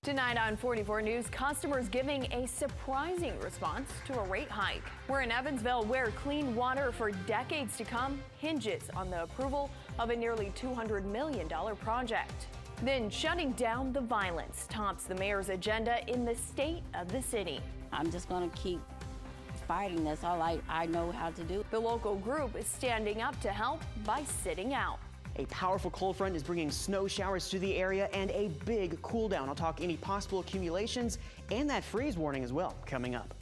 Tonight on 44 News, customers giving a surprising response to a rate hike. We're in Evansville, where clean water for decades to come hinges on the approval of a nearly $200 million project. Then shutting down the violence tops the mayor's agenda in the state of the city. I'm just going to keep fighting. That's all I know how to do. The local group is standing up to help by sitting out. A powerful cold front is bringing snow showers to the area and a big cool down. I'll talk any possible accumulations and that freeze warning as well coming up.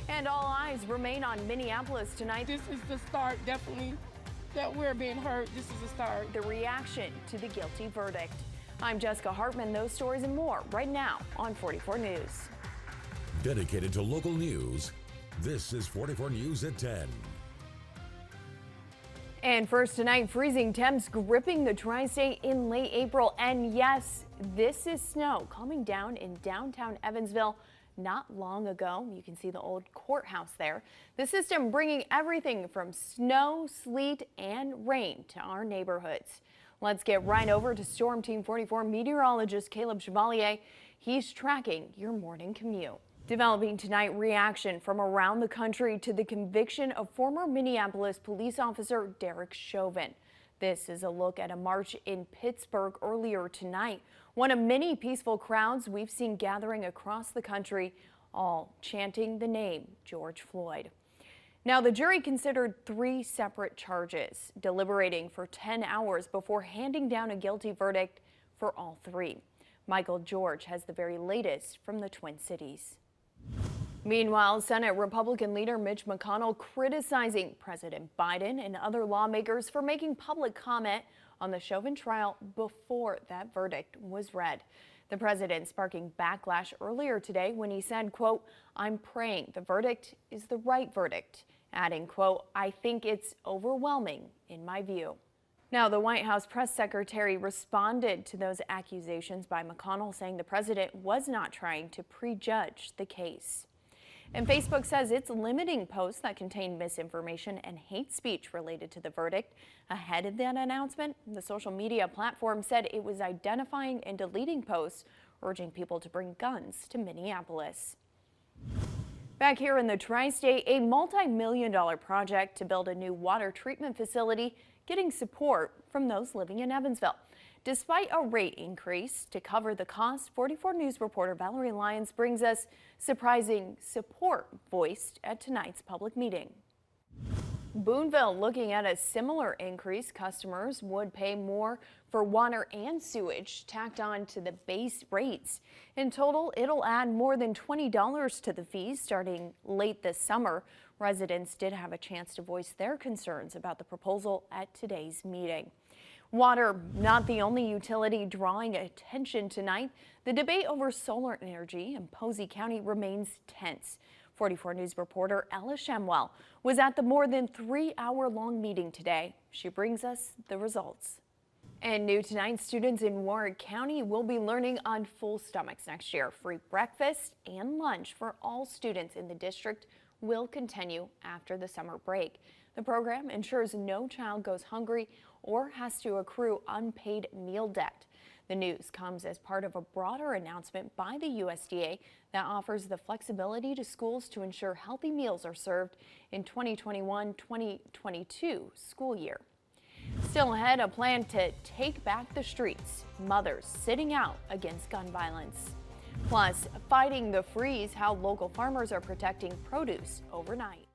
And all eyes remain on Minneapolis tonight. This is the start, definitely, that we're being heard. This is the start. The reaction to the guilty verdict. I'm Jessica Hartman. Those stories and more right now on 44 News. Dedicated to local news, this is 44 News at 10. And first tonight, freezing temps gripping the tri-state in late April. And yes, this is snow coming down in downtown Evansville not long ago. You can see the old courthouse there. The system bringing everything from snow, sleet, and rain to our neighborhoods. Let's get right over to Storm Team 44 meteorologist Caleb Chevalier. He's tracking your morning commute. Developing tonight, reaction from around the country to the conviction of former Minneapolis police officer Derek Chauvin. This is a look at a march in Pittsburgh earlier tonight. One of many peaceful crowds we've seen gathering across the country, all chanting the name George Floyd. Now, the jury considered 3 separate charges, deliberating for 10 hours before handing down a guilty verdict for all 3. Michael George has the very latest from the Twin Cities. Meanwhile, Senate Republican leader Mitch McConnell criticizing President Biden and other lawmakers for making public comment on the Chauvin trial before that verdict was read. The president sparking backlash earlier today when he said, quote, "I'm praying the verdict is the right verdict," adding, quote, "I think it's overwhelming in my view." Now, the White House press secretary responded to those accusations by McConnell, saying the president was not trying to prejudge the case. And Facebook says it's limiting posts that contain misinformation and hate speech related to the verdict. Ahead of that announcement, the social media platform said it was identifying and deleting posts urging people to bring guns to Minneapolis. Back here in the tri-state, a multi-million-dollar project to build a new water treatment facility getting support from those living in Evansville. Despite a rate increase to cover the cost, 44 News reporter Valerie Lyons brings us surprising support voiced at tonight's public meeting. Boonville looking at a similar increase. Customers would pay more for water and sewage tacked on to the base rates. In total, it'll add more than $20 to the fees starting late this summer. Residents did have a chance to voice their concerns about the proposal at today's meeting. Water, not the only utility drawing attention tonight. The debate over solar energy in Posey County remains tense. 44 News reporter Ella Shamwell was at the more than 3-hour-long meeting today. She brings us the results. And new tonight, students in Warwick County will be learning on full stomachs next year. Free breakfast and lunch for all students in the district will continue after the summer break. The program ensures no child goes hungry or has to accrue unpaid meal debt. The news comes as part of a broader announcement by the USDA that offers the flexibility to schools to ensure healthy meals are served in 2021-2022 school year. Still ahead, a plan to take back the streets, mothers sitting out against gun violence. Plus, fighting the freeze, how local farmers are protecting produce overnight.